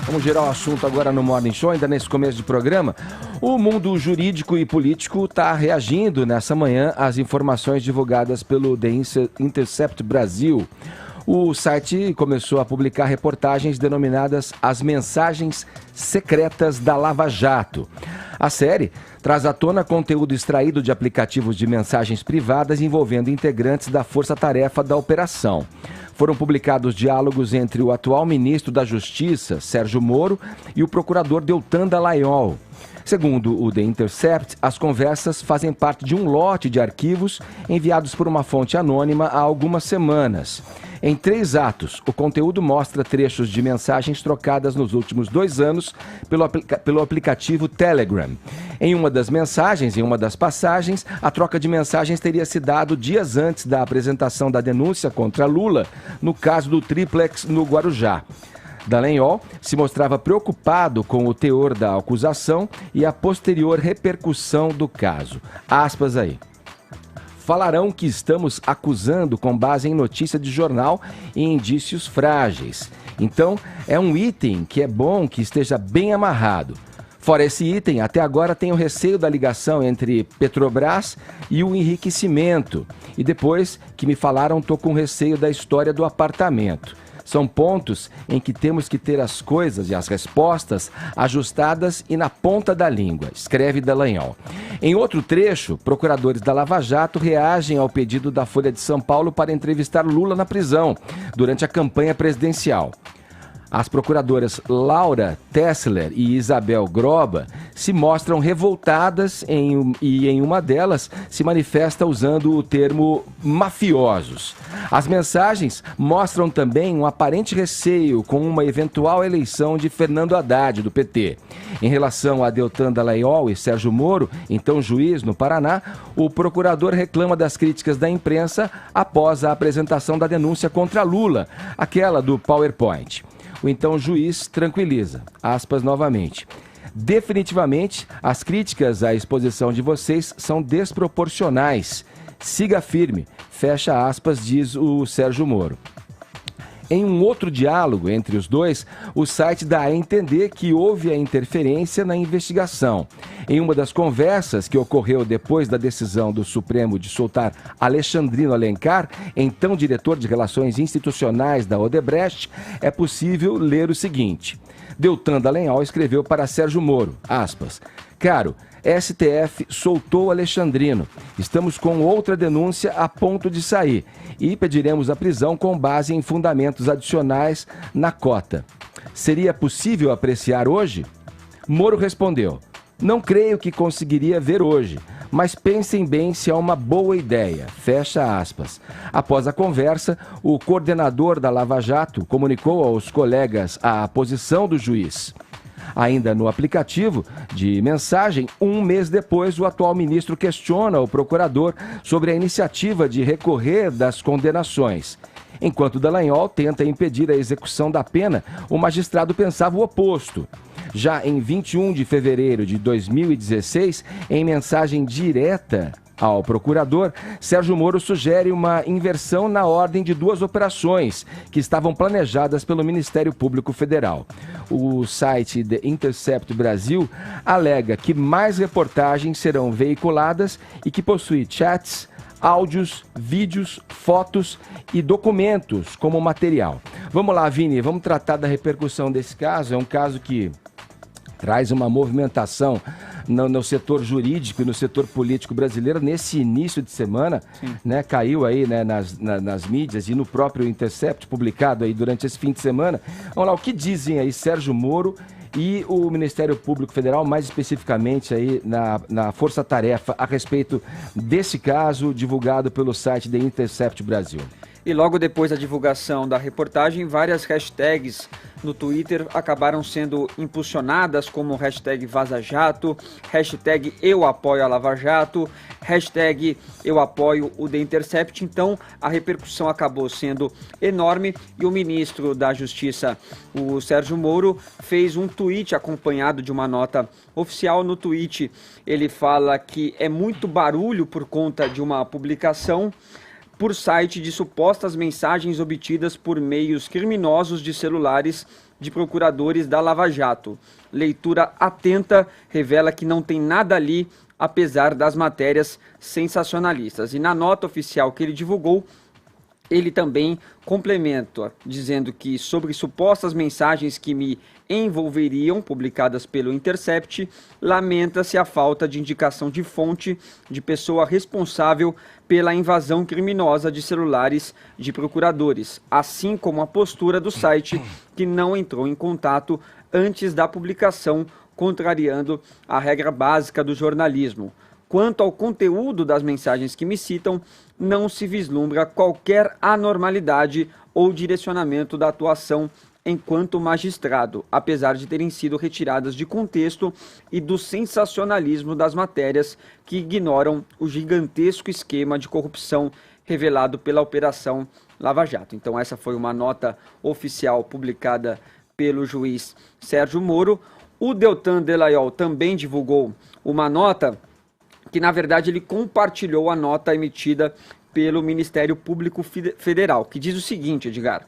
Vamos girar o assunto agora no Morning Show, ainda nesse começo de programa. O mundo jurídico e político está reagindo nessa manhã às informações divulgadas pelo The Intercept Brasil. O site começou a publicar reportagens denominadas As Mensagens Secretas da Lava Jato. A série traz à tona conteúdo extraído de aplicativos de mensagens privadas envolvendo integrantes da força-tarefa da operação. Foram publicados diálogos entre o atual ministro da Justiça, Sérgio Moro, e o procurador Deltan Dallagnol. Segundo o The Intercept, as conversas fazem parte de um lote de arquivos enviados por uma fonte anônima há algumas semanas. Em 3 atos, o conteúdo mostra trechos de mensagens trocadas nos últimos 2 anos pelo aplicativo Telegram. Em uma das mensagens, em uma das passagens, a troca de mensagens teria se dado dias antes da apresentação da denúncia contra Lula, no caso do Triplex no Guarujá. Dallagnol se mostrava preocupado com o teor da acusação e a posterior repercussão do caso. Aspas aí. Falarão que estamos acusando com base em notícia de jornal e indícios frágeis. Então, é um item que é bom que esteja bem amarrado. Fora esse item, até agora tenho receio da ligação entre Petrobras e o enriquecimento. E depois que me falaram, estou com receio da história do apartamento. São pontos em que temos que ter as coisas e as respostas ajustadas e na ponta da língua, escreve Dallagnol. Em outro trecho, procuradores da Lava Jato reagem ao pedido da Folha de São Paulo para entrevistar Lula na prisão, durante a campanha presidencial. As procuradoras Laura Tessler e Isabel Groba se mostram revoltadas e em uma delas se manifesta usando o termo mafiosos. As mensagens mostram também um aparente receio com uma eventual eleição de Fernando Haddad, do PT. Em relação a Deltan Dallagnol e Sérgio Moro, então juiz no Paraná, o procurador reclama das críticas da imprensa após a apresentação da denúncia contra Lula, aquela do PowerPoint. O então juiz tranquiliza, aspas novamente. Definitivamente, as críticas à exposição de vocês são desproporcionais. Siga firme, fecha aspas, diz o Sérgio Moro. Em um outro diálogo entre os dois, o site dá a entender que houve a interferência na investigação. Em uma das conversas que ocorreu depois da decisão do Supremo de soltar Alexandrino Alencar, então diretor de Relações Institucionais da Odebrecht, é possível ler o seguinte. Deltan Dallagnol escreveu para Sérgio Moro, aspas, caro, STF soltou Alexandrino. Estamos com outra denúncia a ponto de sair e pediremos a prisão com base em fundamentos adicionais na cota. Seria possível apreciar hoje? Moro respondeu, não creio que conseguiria ver hoje, mas pensem bem se é uma boa ideia, fecha aspas. Após a conversa, o coordenador da Lava Jato comunicou aos colegas a posição do juiz. Ainda no aplicativo de mensagem, um mês depois, o atual ministro questiona o procurador sobre a iniciativa de recorrer das condenações. Enquanto Dallagnol tenta impedir a execução da pena, o magistrado pensava o oposto. Já em 21 de fevereiro de 2016, em mensagem direta ao procurador, Sérgio Moro sugere uma inversão na ordem de 2 operações que estavam planejadas pelo Ministério Público Federal. O site The Intercept Brasil alega que mais reportagens serão veiculadas e que possui chats, áudios, vídeos, fotos e documentos como material. Vamos lá, Vini, vamos tratar da repercussão desse caso. É um caso que traz uma movimentação no setor jurídico e no setor político brasileiro nesse início de semana, né? Caiu aí, né, nas mídias e no próprio Intercept, publicado aí durante esse fim de semana. Vamos lá, o que dizem aí Sérgio Moro e o Ministério Público Federal, mais especificamente aí na Força Tarefa, a respeito desse caso divulgado pelo site The Intercept Brasil? E logo depois da divulgação da reportagem, várias hashtags no Twitter acabaram sendo impulsionadas, como hashtag Vaza Jato, hashtag Eu Apoio a Lava Jato, hashtag Eu Apoio o The Intercept. Então a repercussão acabou sendo enorme e o ministro da Justiça, o Sérgio Moro, fez um tweet acompanhado de uma nota oficial. No tweet ele fala que é muito barulho por conta de uma publicação por site de supostas mensagens obtidas por meios criminosos de celulares de procuradores da Lava Jato. Leitura atenta revela que não tem nada ali, apesar das matérias sensacionalistas. E na nota oficial que ele divulgou, ele também complementa, dizendo que sobre supostas mensagens que me envolveriam, publicadas pelo Intercept, lamenta-se a falta de indicação de fonte de pessoa responsável pela invasão criminosa de celulares de procuradores, assim como a postura do site que não entrou em contato antes da publicação, contrariando a regra básica do jornalismo. Quanto ao conteúdo das mensagens que me citam, não se vislumbra qualquer anormalidade ou direcionamento da atuação enquanto magistrado, apesar de terem sido retiradas de contexto e do sensacionalismo das matérias que ignoram o gigantesco esquema de corrupção revelado pela Operação Lava Jato. Então essa foi uma nota oficial publicada pelo juiz Sérgio Moro. O Deltan Dallagnol também divulgou uma nota que, na verdade, ele compartilhou a nota emitida pelo Ministério Público Federal, que diz o seguinte, Edgar,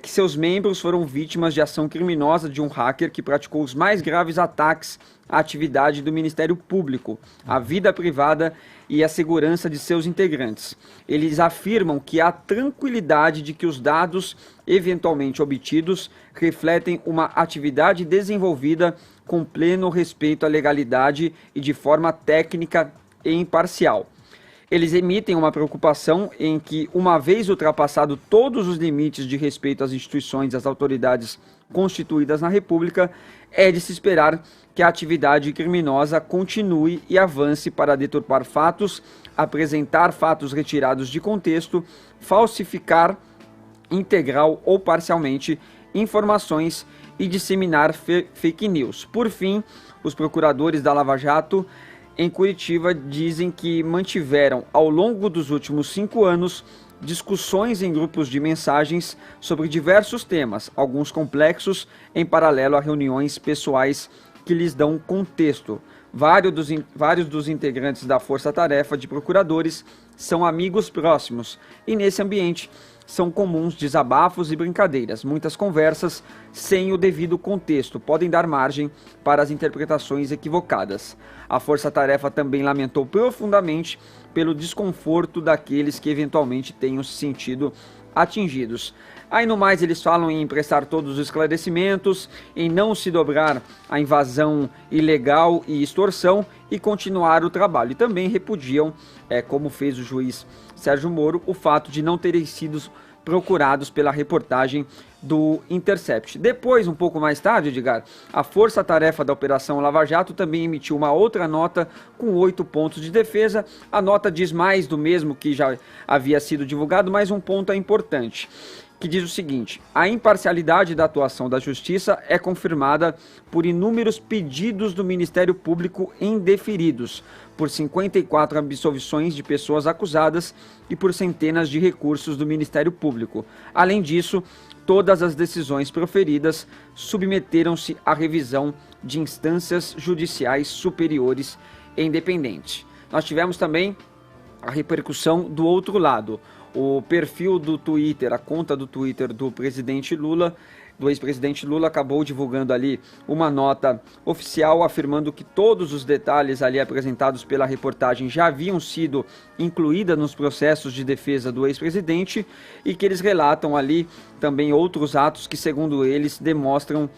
que seus membros foram vítimas de ação criminosa de um hacker que praticou os mais graves ataques à atividade do Ministério Público, à vida privada e à segurança de seus integrantes. Eles afirmam que há tranquilidade de que os dados eventualmente obtidos refletem uma atividade desenvolvida com pleno respeito à legalidade e de forma técnica e imparcial. Eles emitem uma preocupação em que, uma vez ultrapassado todos os limites de respeito às instituições e às autoridades constituídas na República, é de se esperar que a atividade criminosa continue e avance para deturpar fatos, apresentar fatos retirados de contexto, falsificar integral ou parcialmente informações e disseminar fake news. Por fim, os procuradores da Lava Jato em Curitiba dizem que mantiveram ao longo dos últimos 5 anos discussões em grupos de mensagens sobre diversos temas, alguns complexos, em paralelo a reuniões pessoais que lhes dão contexto. Vários dos integrantes da Força Tarefa de Procuradores são amigos próximos e, nesse ambiente, são comuns desabafos e brincadeiras. Muitas conversas sem o devido contexto podem dar margem para as interpretações equivocadas. A Força Tarefa também lamentou profundamente pelo desconforto daqueles que eventualmente tenham se sentido atingidos. Aí no mais eles falam em prestar todos os esclarecimentos, em não se dobrar à invasão ilegal e extorsão e continuar o trabalho. E também repudiam, como fez o juiz Sérgio Moro, o fato de não terem sido procurados pela reportagem do Intercept. Depois, um pouco mais tarde, Edgar, a Força Tarefa da Operação Lava Jato também emitiu uma outra nota com 8 pontos de defesa. A nota diz mais do mesmo que já havia sido divulgado, mas um ponto é importante, que diz o seguinte: a imparcialidade da atuação da Justiça é confirmada por inúmeros pedidos do Ministério Público indeferidos, por 54 absolvições de pessoas acusadas e por centenas de recursos do Ministério Público. Além disso, todas as decisões proferidas submeteram-se à revisão de instâncias judiciais superiores e independentes. Nós tivemos também a repercussão do outro lado. O perfil do Twitter, a conta do Twitter do ex-presidente Lula, acabou divulgando ali uma nota oficial afirmando que todos os detalhes ali apresentados pela reportagem já haviam sido incluídos nos processos de defesa do ex-presidente e que eles relatam ali também outros atos que, segundo eles, demonstram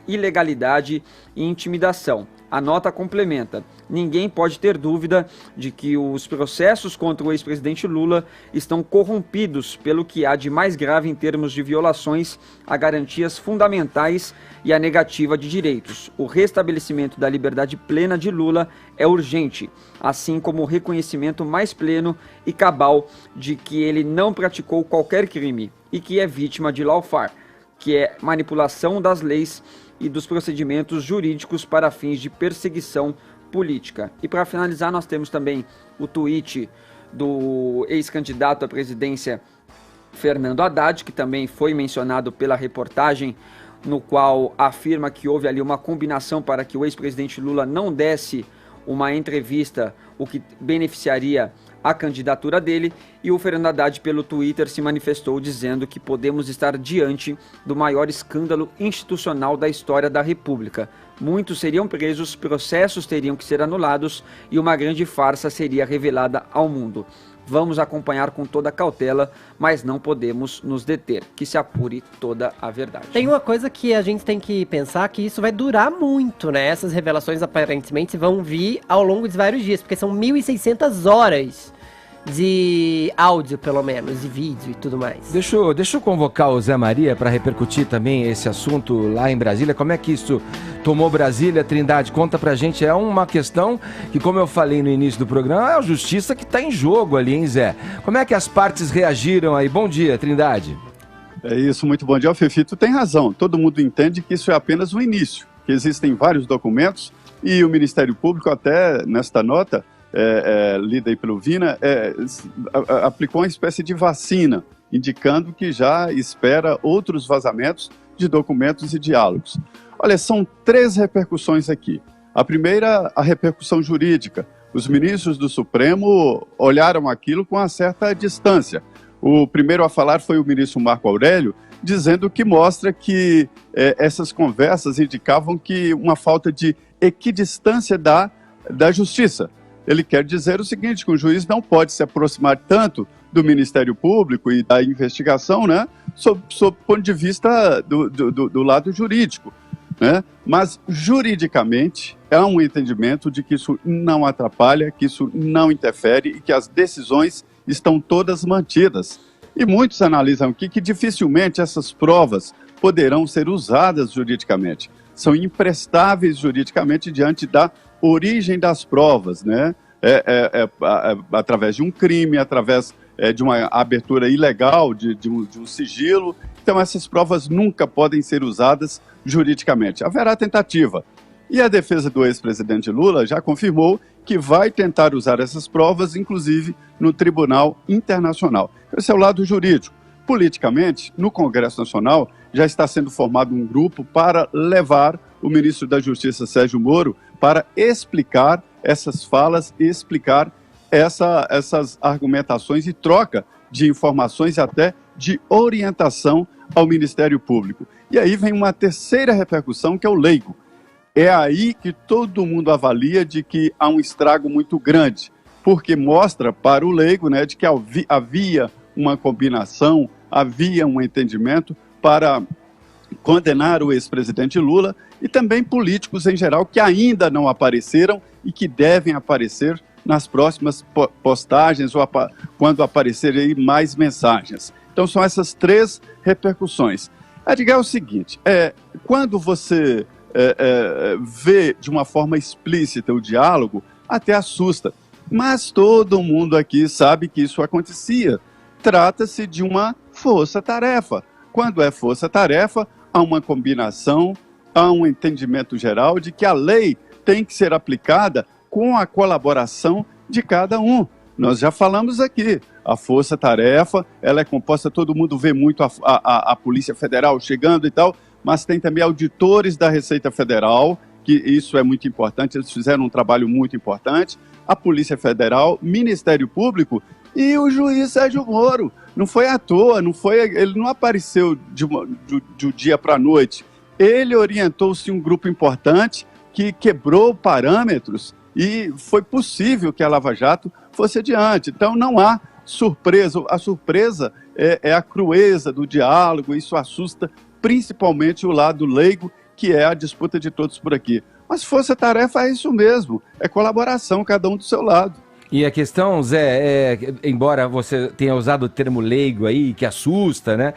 ilegalidade e intimidação. A nota complementa: ninguém pode ter dúvida de que os processos contra o ex-presidente Lula estão corrompidos pelo que há de mais grave em termos de violações a garantias fundamentais e a negativa de direitos. O restabelecimento da liberdade plena de Lula é urgente, assim como o reconhecimento mais pleno e cabal de que ele não praticou qualquer crime e que é vítima de lawfare, que é manipulação das leis e dos procedimentos jurídicos para fins de perseguição política. E para finalizar, nós temos também o tweet do ex-candidato à presidência Fernando Haddad, que também foi mencionado pela reportagem, no qual afirma que houve ali uma combinação para que o ex-presidente Lula não desse uma entrevista, o que beneficiaria a candidatura dele, e o Fernando Haddad pelo Twitter se manifestou dizendo que podemos estar diante do maior escândalo institucional da história da República. Muitos seriam presos, processos teriam que ser anulados e uma grande farsa seria revelada ao mundo. Vamos acompanhar com toda cautela, mas não podemos nos deter. Que se apure toda a verdade. Tem uma coisa que a gente tem que pensar, que isso vai durar muito, né? Essas revelações aparentemente vão vir ao longo de vários dias, porque são 1.600 horas de áudio, pelo menos, de vídeo e tudo mais. Deixa eu convocar o Zé Maria para repercutir também esse assunto lá em Brasília. Como é que isso tomou Brasília, Trindade? Conta pra gente. É uma questão que, como eu falei no início do programa, é a justiça que tá em jogo ali, hein, Zé? Como é que as partes reagiram aí? Bom dia, Trindade. É isso, muito bom dia. O Fefito tem razão. Todo mundo entende que isso é apenas o início, que existem vários documentos e o Ministério Público, até nesta nota, lida aí pelo Vina, aplicou uma espécie de vacina, indicando que já espera outros vazamentos de documentos e diálogos. Olha, são 3 repercussões aqui. A primeira, a repercussão jurídica. Os ministros do Supremo olharam aquilo com uma certa distância. O primeiro a falar foi o ministro Marco Aurélio, dizendo que mostra que essas conversas indicavam que uma falta de equidistância da justiça. Ele quer dizer o seguinte, que o juiz não pode se aproximar tanto do Ministério Público e da investigação, né, sob o ponto de vista do lado jurídico, né? Mas, juridicamente, há um entendimento de que isso não atrapalha, que isso não interfere e que as decisões estão todas mantidas. E muitos analisam aqui que dificilmente essas provas poderão ser usadas juridicamente. São imprestáveis juridicamente diante da origem das provas, né? Através de um crime, através de uma abertura ilegal de um sigilo. Então, essas provas nunca podem ser usadas juridicamente. Haverá tentativa. E a defesa do ex-presidente Lula já confirmou que vai tentar usar essas provas, inclusive no Tribunal Internacional. Esse é o lado jurídico. Politicamente, no Congresso Nacional, já está sendo formado um grupo para levar o ministro da Justiça, Sérgio Moro, para explicar essas falas, explicar essas argumentações e troca de informações e até de orientação ao Ministério Público. E aí vem uma terceira repercussão, que é o leigo. É aí que todo mundo avalia de que há um estrago muito grande, porque mostra para o leigo, né, de que havia uma combinação, havia um entendimento para condenar o ex-presidente Lula e também políticos em geral que ainda não apareceram e que devem aparecer nas próximas postagens ou quando aparecerem mais mensagens. Então são essas 3 repercussões. Edgar, é o seguinte, quando você vê de uma forma explícita o diálogo, até assusta, mas todo mundo aqui sabe que isso acontecia. Trata-se de uma força-tarefa. Quando é força-tarefa, há uma combinação, há um entendimento geral de que a lei tem que ser aplicada com a colaboração de cada um. Nós já falamos aqui, a força-tarefa, ela é composta, todo mundo vê muito a Polícia Federal chegando e tal, mas tem também auditores da Receita Federal, que isso é muito importante, eles fizeram um trabalho muito importante, a Polícia Federal, Ministério Público e o juiz Sérgio Moro. Não foi à toa, ele não apareceu de dia para a noite. Ele orientou-se um grupo importante que quebrou parâmetros e foi possível que a Lava Jato fosse adiante. Então não há surpresa. A surpresa é a crueza do diálogo, isso assusta principalmente o lado leigo, que é a disputa de todos por aqui. Mas força-tarefa é isso mesmo, é colaboração, cada um do seu lado. E a questão, Zé, embora você tenha usado o termo leigo aí, que assusta, né?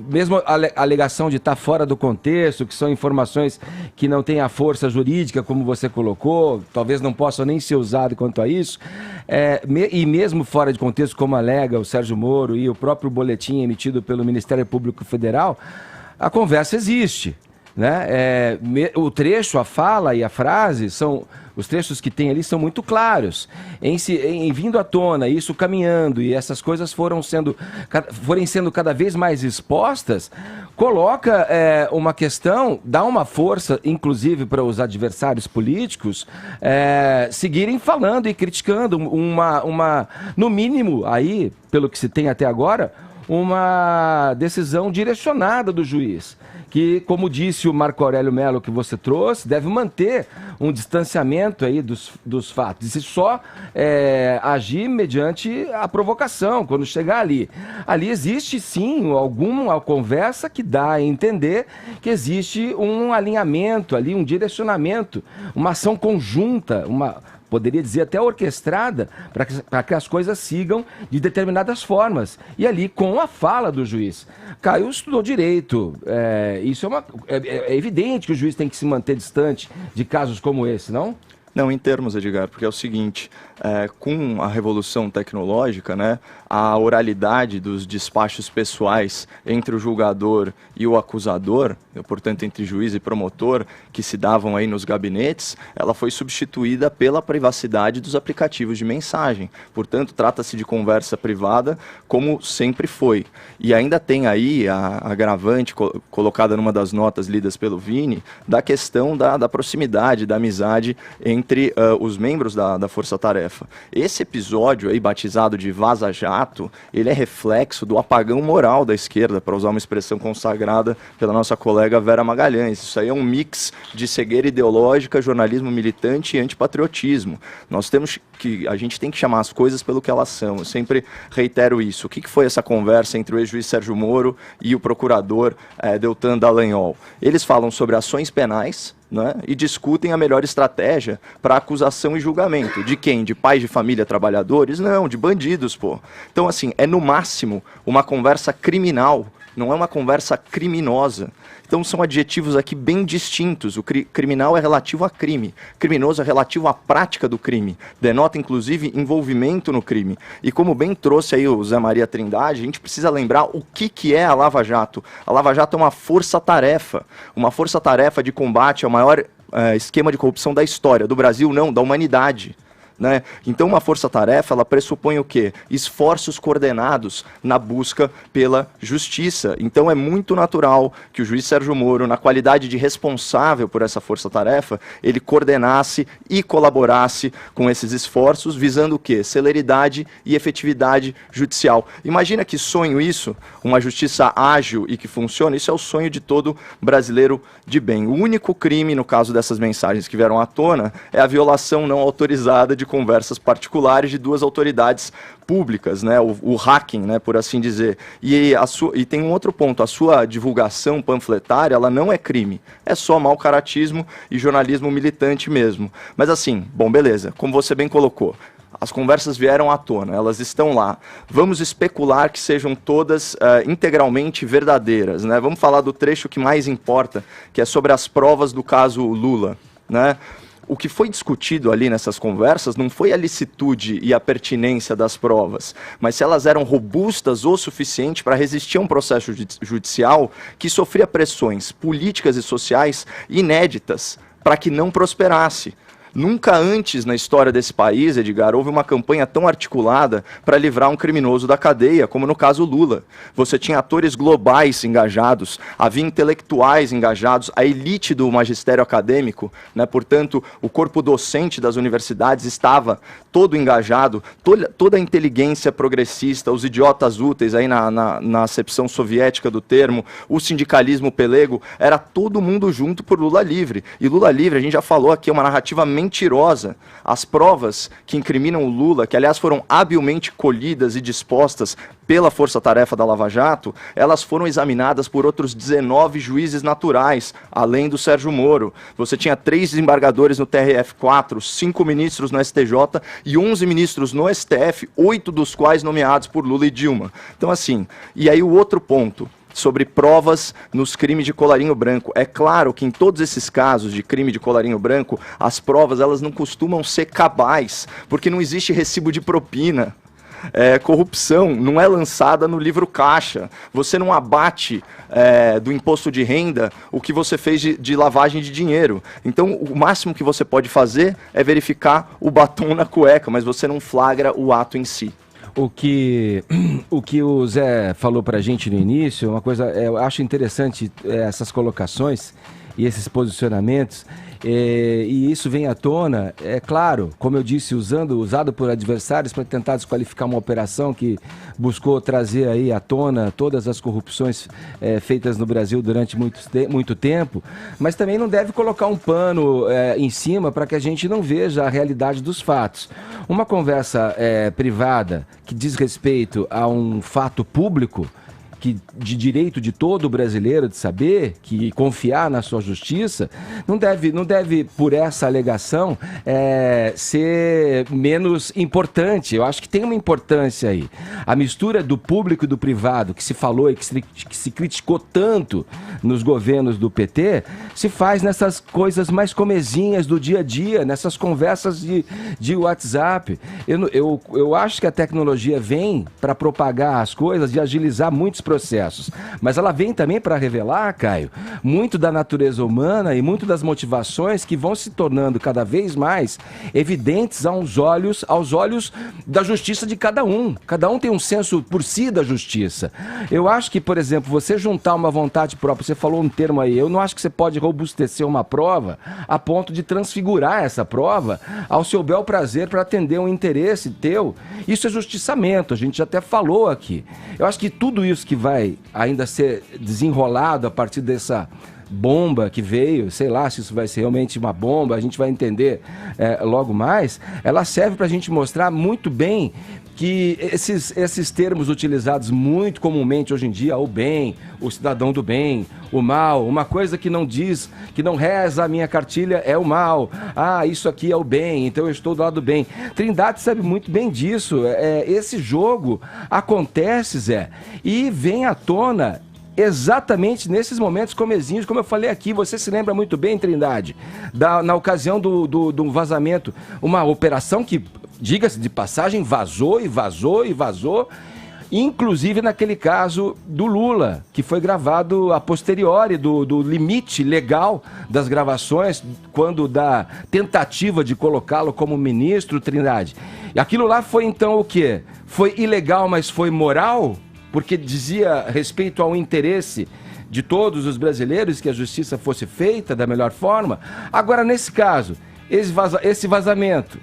Mesmo a alegação de estar fora do contexto, que são informações que não têm a força jurídica, como você colocou, talvez não possam nem ser usado quanto a isso, e mesmo fora de contexto, como alega o Sérgio Moro e o próprio boletim emitido pelo Ministério Público Federal, a conversa existe. né? O trecho, a fala e a frase são... Os trechos que tem ali são muito claros. Em vindo à tona, isso caminhando, e essas coisas forem sendo cada vez mais expostas, coloca uma questão, dá uma força, inclusive, para os adversários políticos seguirem falando e criticando no mínimo, aí, pelo que se tem até agora, uma decisão direcionada do juiz, que, como disse o Marco Aurélio Mello que você trouxe, deve manter um distanciamento aí dos fatos, e se só agir mediante a provocação, quando chegar ali. Ali existe, sim, alguma conversa que dá a entender que existe um alinhamento ali, um direcionamento, uma ação conjunta, poderia dizer até orquestrada, para que as coisas sigam de determinadas formas. E ali, com a fala do juiz. Caio estudou direito. Isso é evidente que o juiz tem que se manter distante de casos como esse, não? Não, em termos, Edgar, porque é o seguinte, com a revolução tecnológica, né, a oralidade dos despachos pessoais entre o julgador e o acusador, portanto, entre juiz e promotor, que se davam aí nos gabinetes, ela foi substituída pela privacidade dos aplicativos de mensagem. Portanto, trata-se de conversa privada, como sempre foi. E ainda tem aí a agravante colocada numa das notas lidas pelo Vini, da questão da proximidade, da amizade entre os membros da Força Tarefa. Esse episódio aí, batizado de Vaza Jato, ele é reflexo do apagão moral da esquerda, para usar uma expressão consagrada pela nossa colega Vera Magalhães. Isso aí é um mix de cegueira ideológica, jornalismo militante e antipatriotismo. A gente tem que chamar as coisas pelo que elas são. Eu sempre reitero isso. O que foi essa conversa entre o ex-juiz Sérgio Moro e o procurador Deltan Dallagnol? Eles falam sobre ações penais, né, e discutem a melhor estratégia para acusação e julgamento. De quem? De pais de família trabalhadores? Não, de bandidos, pô. Então, assim, é no máximo uma conversa criminal, não é uma conversa criminosa. Então são adjetivos aqui bem distintos. O criminal é relativo a crime, criminoso é relativo à prática do crime. Denota, inclusive, envolvimento no crime. E como bem trouxe aí o Zé Maria Trindade, a gente precisa lembrar o que é a Lava Jato. A Lava Jato é uma força-tarefa de combate ao maior esquema de corrupção da história, do Brasil não, da humanidade. Né? Então uma força-tarefa, ela pressupõe o quê? Esforços coordenados na busca pela justiça. Então é muito natural que o juiz Sérgio Moro, na qualidade de responsável por essa força-tarefa, ele coordenasse e colaborasse com esses esforços, visando o quê? Celeridade e efetividade judicial. Imagina que sonho isso, uma justiça ágil e que funciona, isso é o sonho de todo brasileiro de bem. O único crime, no caso dessas mensagens que vieram à tona, é a violação não autorizada de conversas particulares de duas autoridades públicas, né, o hacking, né, por assim dizer. E tem um outro ponto, a sua divulgação panfletária, ela não é crime, é só mau caratismo e jornalismo militante mesmo. Mas assim, bom, beleza, como você bem colocou, as conversas vieram à tona, elas estão lá. Vamos especular que sejam todas integralmente verdadeiras, né? Vamos falar do trecho que mais importa, que é sobre as provas do caso Lula, né? O que foi discutido ali nessas conversas não foi a licitude e a pertinência das provas, mas se elas eram robustas o suficiente para resistir a um processo judicial que sofria pressões políticas e sociais inéditas para que não prosperasse. Nunca antes na história desse país, Edgar, houve uma campanha tão articulada para livrar um criminoso da cadeia, como no caso Lula. Você tinha atores globais engajados, havia intelectuais engajados, a elite do magistério acadêmico, né? Portanto, o corpo docente das universidades estava todo engajado, toda a inteligência progressista, os idiotas úteis, aí na acepção soviética do termo, o sindicalismo pelego, era todo mundo junto por Lula livre. E Lula livre, a gente já falou aqui, é uma narrativa mentirosa. As provas que incriminam o Lula, que aliás foram habilmente colhidas e dispostas pela força-tarefa da Lava Jato, elas foram examinadas por outros 19 juízes naturais, além do Sérgio Moro. Você tinha 3 desembargadores no TRF4, 5 ministros no STJ e 11 ministros no STF, 8 dos quais nomeados por Lula e Dilma. Então assim, e aí o outro ponto, sobre provas nos crimes de colarinho branco. É claro que em todos esses casos de crime de colarinho branco, as provas elas não costumam ser cabais, porque não existe recibo de propina. corrupção não é lançada no livro caixa. Você não abate do imposto de renda o que você fez de lavagem de dinheiro. Então, o máximo que você pode fazer é verificar o batom na cueca, mas você não flagra o ato em si. O que o Zé falou pra gente no início, uma coisa, eu acho interessante essas colocações e esses posicionamentos, e isso vem à tona, é claro, como eu disse, usado por adversários para tentar desqualificar uma operação que buscou trazer aí à tona todas as corrupções feitas no Brasil durante muito tempo, mas também não deve colocar um pano em cima para que a gente não veja a realidade dos fatos. Uma conversa privada que diz respeito a um fato público, de direito de todo brasileiro de saber, que confiar na sua justiça, não deve por essa alegação ser menos importante. Eu acho que tem uma importância aí. A mistura do público e do privado, que se falou e que se criticou tanto nos governos do PT, se faz nessas coisas mais comezinhas do dia a dia, nessas conversas de WhatsApp. Eu acho que a tecnologia vem para propagar as coisas e agilizar muitos processos, mas ela vem também para revelar, Caio, muito da natureza humana e muito das motivações que vão se tornando cada vez mais evidentes aos olhos da justiça de cada um. Cada um tem um senso por si da justiça. Eu acho que, por exemplo, você juntar uma vontade própria, você falou um termo aí, eu não acho que você pode robustecer uma prova a ponto de transfigurar essa prova ao seu bel prazer para atender um interesse teu. Isso é justiçamento, a gente já até falou aqui. Eu acho que tudo isso que vai ainda ser desenrolado a partir dessa bomba que veio, sei lá se isso vai ser realmente uma bomba, a gente vai entender logo mais, ela serve para a gente mostrar muito bem que esses termos utilizados muito comumente hoje em dia, o bem, o cidadão do bem, o mal, uma coisa que não diz, que não reza a minha cartilha é o mal, isso aqui é o bem, então eu estou do lado do bem. Trindade sabe muito bem disso, esse jogo acontece, Zé, e vem à tona exatamente nesses momentos comezinhos, como eu falei aqui, você se lembra muito bem, Trindade, na ocasião do vazamento, uma operação que, diga-se de passagem, vazou, inclusive naquele caso do Lula, que foi gravado a posteriori do limite legal das gravações, quando da tentativa de colocá-lo como ministro, Trindade. E aquilo lá foi então o quê? Foi ilegal, mas foi moral? Porque dizia respeito ao interesse de todos os brasileiros que a justiça fosse feita da melhor forma. Agora, nesse caso, esse vazamento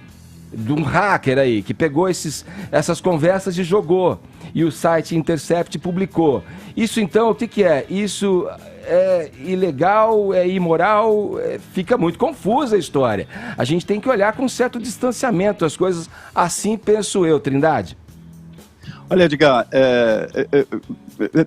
de um hacker aí, que pegou essas conversas e jogou, e o site Intercept publicou. Isso então, o que é? Isso é ilegal, é imoral, fica muito confusa a história. A gente tem que olhar com um certo distanciamento as coisas, assim penso eu, Trindade. Olha, Edgar,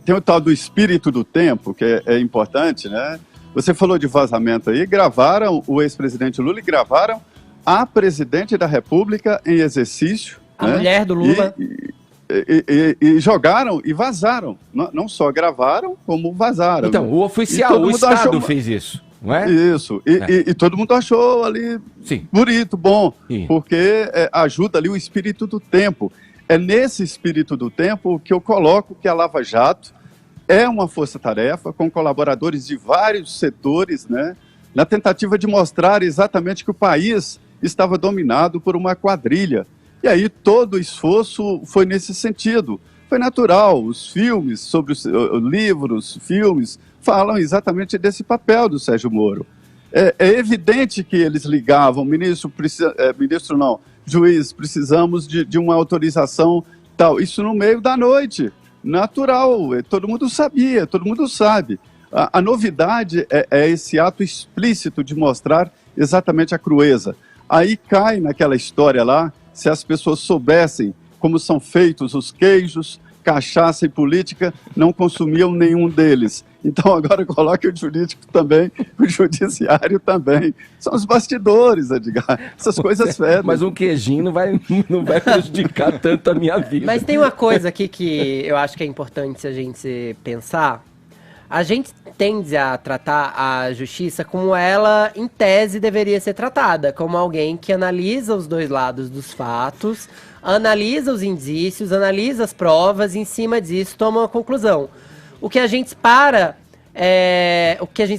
tem o tal do espírito do tempo, que é importante, né? Você falou de vazamento aí, gravaram o ex-presidente Lula e gravaram a presidente da República em exercício. A mulher do Lula. E jogaram e vazaram. Não só gravaram, como vazaram. Então, o oficial, o Estado fez isso. Não é? Isso, e todo mundo achou ali bonito, bom, porque ajuda ali o espírito do tempo. É nesse espírito do tempo que eu coloco que a Lava Jato é uma força-tarefa com colaboradores de vários setores, né, na tentativa de mostrar exatamente que o país estava dominado por uma quadrilha. E aí todo o esforço foi nesse sentido. Foi natural, os filmes sobre os livros, filmes, falam exatamente desse papel do Sérgio Moro. É evidente que eles ligavam, juiz, precisamos de uma autorização tal. Isso no meio da noite, natural, todo mundo sabia, todo mundo sabe. A novidade é esse ato explícito de mostrar exatamente a crueza. Aí cai naquela história lá, se as pessoas soubessem como são feitos os queijos, cachaça e política, não consumiam nenhum deles. Então agora coloque o jurídico também, o judiciário também. São os bastidores, Edgar. Essas coisas fedem. Mas um queijinho não vai prejudicar tanto a minha vida. Mas tem uma coisa aqui que eu acho que é importante a gente pensar. A gente tende a tratar a justiça como ela, em tese, deveria ser tratada, como alguém que analisa os dois lados dos fatos, analisa os indícios, analisa as provas e, em cima disso, toma uma conclusão. O que a gente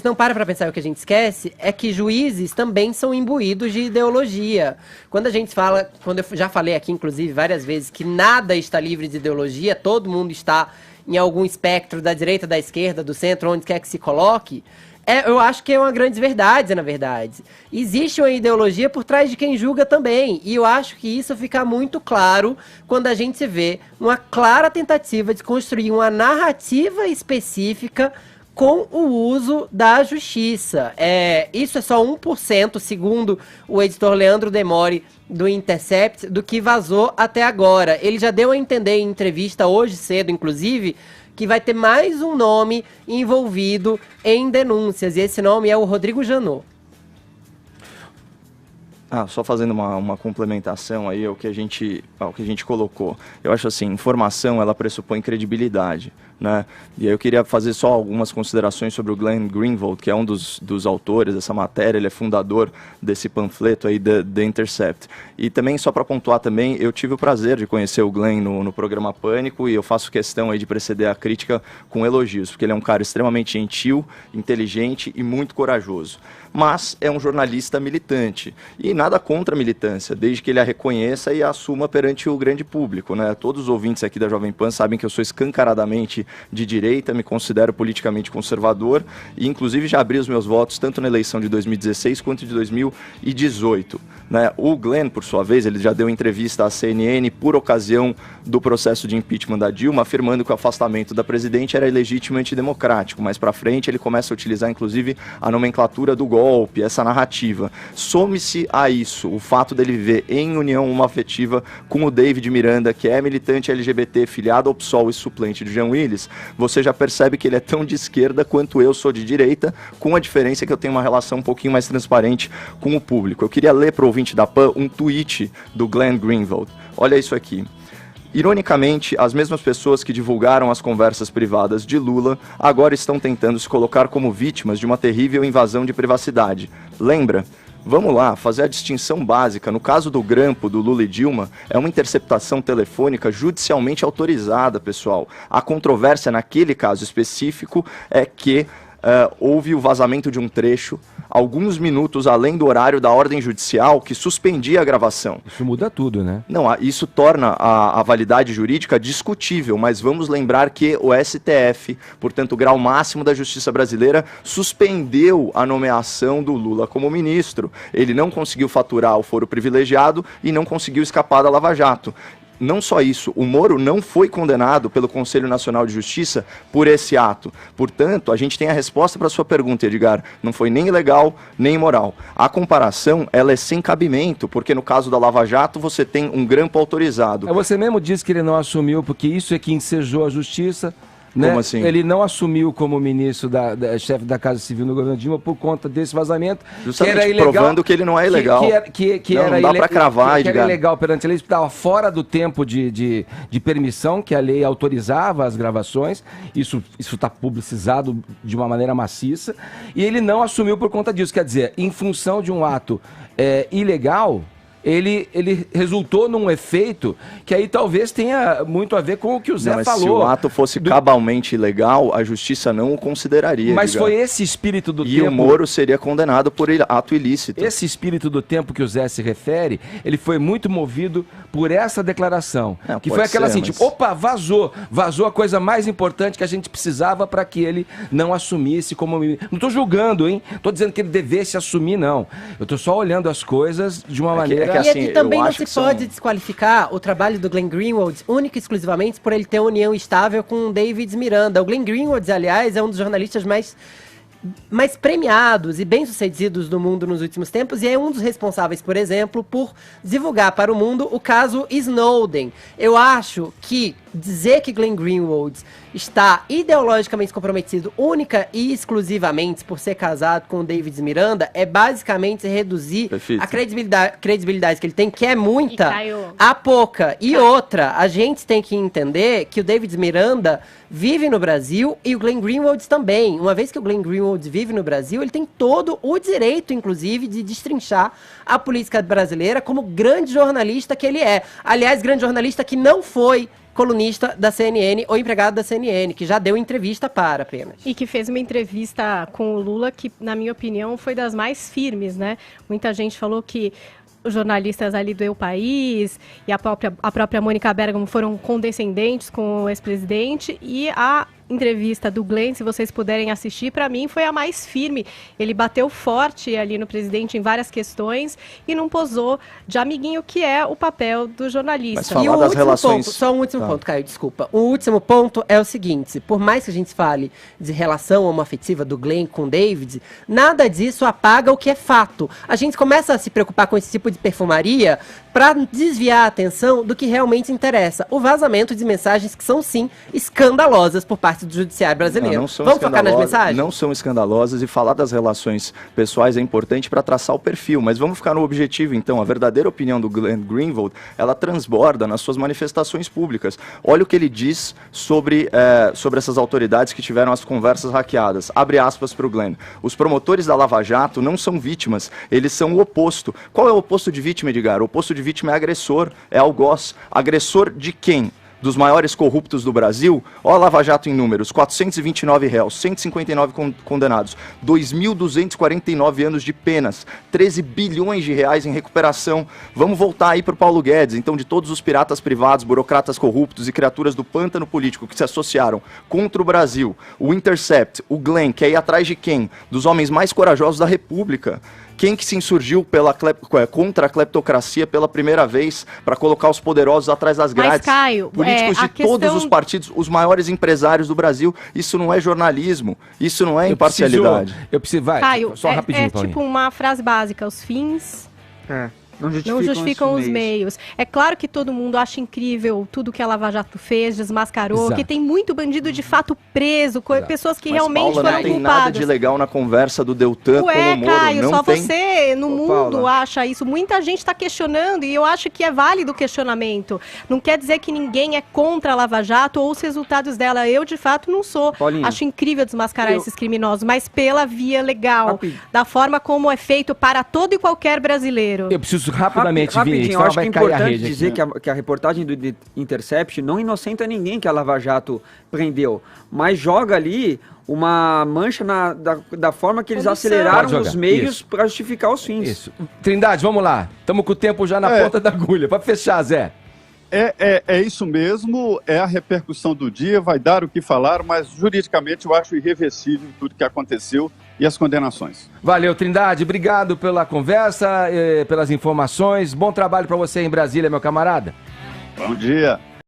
não para pensar e o que a gente esquece é que juízes também são imbuídos de ideologia. Quando eu já falei aqui, inclusive, várias vezes, que nada está livre de ideologia, todo mundo está em algum espectro da direita, da esquerda, do centro, onde quer que se coloque, eu acho que é uma grande verdade, na verdade. Existe uma ideologia por trás de quem julga também, e eu acho que isso fica muito claro quando a gente vê uma clara tentativa de construir uma narrativa específica com o uso da justiça. Isso é só 1%, segundo o editor Leandro Demore, do Intercept, do que vazou até agora. Ele já deu a entender em entrevista hoje cedo, inclusive, que vai ter mais um nome envolvido em denúncias, e esse nome é o Rodrigo Janot. Só fazendo uma complementação aí ao que a gente colocou. Eu acho assim, informação, ela pressupõe credibilidade, né? E aí eu queria fazer só algumas considerações sobre o Glenn Greenwald, que é um dos autores dessa matéria, ele é fundador desse panfleto aí, The Intercept. E também, só para pontuar também, eu tive o prazer de conhecer o Glenn no programa Pânico, e eu faço questão aí de preceder a crítica com elogios, porque ele é um cara extremamente gentil, inteligente e muito corajoso. Mas é um jornalista militante, e nada contra a militância, desde que ele a reconheça e a assuma perante o grande público, né? Todos os ouvintes aqui da Jovem Pan sabem que eu sou escancaradamente de direita, me considero politicamente conservador, e inclusive já abri os meus votos tanto na eleição de 2016 quanto de 2018. Né? O Glenn, por sua vez, ele já deu entrevista à CNN por ocasião do processo de impeachment da Dilma, afirmando que o afastamento da presidente era ilegítimo e antidemocrático. Mais para frente ele começa a utilizar inclusive a nomenclatura do golpe, essa narrativa. Some-se a isso o fato dele viver em união homoafetiva com o David Miranda, que é militante LGBT, filiado ao PSOL e suplente de Jean Willis. Você já percebe que ele é tão de esquerda quanto eu sou de direita, com a diferença que eu tenho uma relação um pouquinho mais transparente com o público. Eu queria ler para o ouvinte da PAN um tweet do Glenn Greenwald. Olha isso aqui. Ironicamente, as mesmas pessoas que divulgaram as conversas privadas de Lula agora estão tentando se colocar como vítimas de uma terrível invasão de privacidade. Lembra? Vamos lá, fazer a distinção básica. No caso do grampo do Lula e Dilma, é uma interceptação telefônica judicialmente autorizada, pessoal. A controvérsia naquele caso específico é que houve o vazamento de um trecho, alguns minutos além do horário da ordem judicial, que suspendia a gravação. Isso muda tudo, né? Não, isso torna a validade jurídica discutível, mas vamos lembrar que o STF, portanto o grau máximo da justiça brasileira, suspendeu a nomeação do Lula como ministro. Ele não conseguiu faturar o foro privilegiado e não conseguiu escapar da Lava Jato. Não só isso, o Moro não foi condenado pelo Conselho Nacional de Justiça por esse ato. Portanto, a gente tem a resposta para a sua pergunta, Edgar. Não foi nem ilegal, nem imoral. A comparação, ela é sem cabimento, porque no caso da Lava Jato, você tem um grampo autorizado. Você mesmo disse que ele não assumiu, porque isso é que ensejou a justiça. Né? Como assim? Ele não assumiu como ministro chefe da Casa Civil no governo Dilma por conta desse vazamento. Justamente, que era ilegal, provando que ele não é ilegal. Não dá para cravar, que era ilegal perante a lei, estava fora do tempo de permissão que a lei autorizava as gravações. Isso está publicizado de uma maneira maciça. E ele não assumiu por conta disso. Quer dizer, em função de um ato ilegal, ele resultou num efeito que aí talvez tenha muito a ver com o que o Zé falou. Se o ato fosse cabalmente ilegal, a justiça não o consideraria. Mas foi esse espírito do tempo... E o Moro seria condenado por ato ilícito. Esse espírito do tempo que o Zé se refere, ele foi muito movido por essa declaração. Que foi aquela assim, tipo, opa, vazou a coisa mais importante que a gente precisava para que ele não assumisse como... Não estou julgando, hein? Estou dizendo que ele devesse assumir, não. Eu estou só olhando as coisas de uma maneira... E aqui também não se pode desqualificar o trabalho do Glenn Greenwald única e exclusivamente por ele ter uma união estável com o David Miranda. O Glenn Greenwald, aliás, é um dos jornalistas mais premiados e bem-sucedidos do mundo nos últimos tempos, e é um dos responsáveis, por exemplo, por divulgar para o mundo o caso Snowden. Eu acho que dizer que Glenn Greenwald está ideologicamente comprometido única e exclusivamente por ser casado com o David Miranda é basicamente reduzir Perfeito. a credibilidade que ele tem, que é muita, E Caio... a pouca. E outra, a gente tem que entender que o David Miranda vive no Brasil e o Glenn Greenwald também. Uma vez que o Glenn Greenwald vive no Brasil, ele tem todo o direito, inclusive, de destrinchar a política brasileira como grande jornalista que ele é. Aliás, grande jornalista que não foi colunista da CNN ou empregado da CNN, que já deu entrevista para apenas. E que fez uma entrevista com o Lula que, na minha opinião, foi das mais firmes, né? Muita gente falou que os jornalistas ali do El País e a própria Mônica Bergamo foram condescendentes com o ex-presidente, e a entrevista do Glenn, se vocês puderem assistir, para mim foi a mais firme. Ele bateu forte ali no presidente em várias questões e não posou de amiguinho, que é o papel do jornalista. Mas falar E o das último relações... ponto, só um último ponto, Caio, desculpa. O último ponto é o seguinte, por mais que a gente fale de relação homoafetiva do Glenn com o David, nada disso apaga o que é fato. A gente começa a se preocupar com esse tipo de perfumaria para desviar a atenção do que realmente interessa. O vazamento de mensagens que são, sim, escandalosas por parte do judiciário brasileiro. Não são Vamos focar nas mensagens? Não são escandalosas, e falar das relações pessoais é importante para traçar o perfil, mas vamos ficar no objetivo então. A verdadeira opinião do Glenn Greenwald, ela transborda nas suas manifestações públicas. Olha o que ele diz sobre essas autoridades que tiveram as conversas hackeadas. Abre aspas para o Glenn. Os promotores da Lava Jato não são vítimas, eles são o oposto. Qual é o oposto de vítima, Edgar? O oposto de vítima é agressor, é algoz. Agressor de quem? Dos maiores corruptos do Brasil? Ó a Lava Jato em números, 429 réus, 159 condenados, 2.249 anos de penas, 13 bilhões de reais em recuperação. Vamos voltar aí para o Paulo Guedes, então, de todos os piratas privados, burocratas corruptos e criaturas do pântano político que se associaram contra o Brasil, o Intercept, o Glenn, que é ir atrás de quem? Dos homens mais corajosos da República. Quem que se insurgiu contra a cleptocracia pela primeira vez para colocar os poderosos atrás das grades? Mas, Caio, políticos de todos os partidos, os maiores empresários do Brasil. Isso não é jornalismo, isso não é imparcialidade. Vai, Caio, só rapidinho, Paulinho. Tipo uma frase básica, os fins... Não justificam os meios. É claro que todo mundo acha incrível tudo que a Lava Jato fez, desmascarou, Exato. que tem muito bandido de fato preso, pessoas que Mas, realmente Paula, foram não tem culpadas. nada de legal na conversa do Deltan com o Moro. Caio, não só tem... você no mundo Paula. acha isso. Muita gente está questionando e eu acho que é válido o questionamento. Não quer dizer que ninguém é contra a Lava Jato ou os resultados dela. Eu, de fato, não sou. Paulinha, Acho incrível desmascarar esses criminosos, mas pela via legal, Rapidinho. da forma como é feito para todo e qualquer brasileiro. Eu preciso rapidamente vir, Rapidinho, eu senão acho que vai é cair a importante rede dizer aqui. que a reportagem do The Intercept não inocenta ninguém que a Lava Jato prendeu, mas joga ali uma mancha da forma que eles Corrupção. aceleraram Pode jogar, os meios isso. para justificar os fins. Isso. Trindade, vamos lá. Estamos com o tempo já na ponta da agulha. Para fechar, Zé. É isso mesmo, é a repercussão do dia, vai dar o que falar, mas juridicamente eu acho irreversível tudo que aconteceu e as condenações. Valeu, Trindade. Obrigado pela conversa, pelas informações. Bom trabalho para você em Brasília, meu camarada. Bom dia.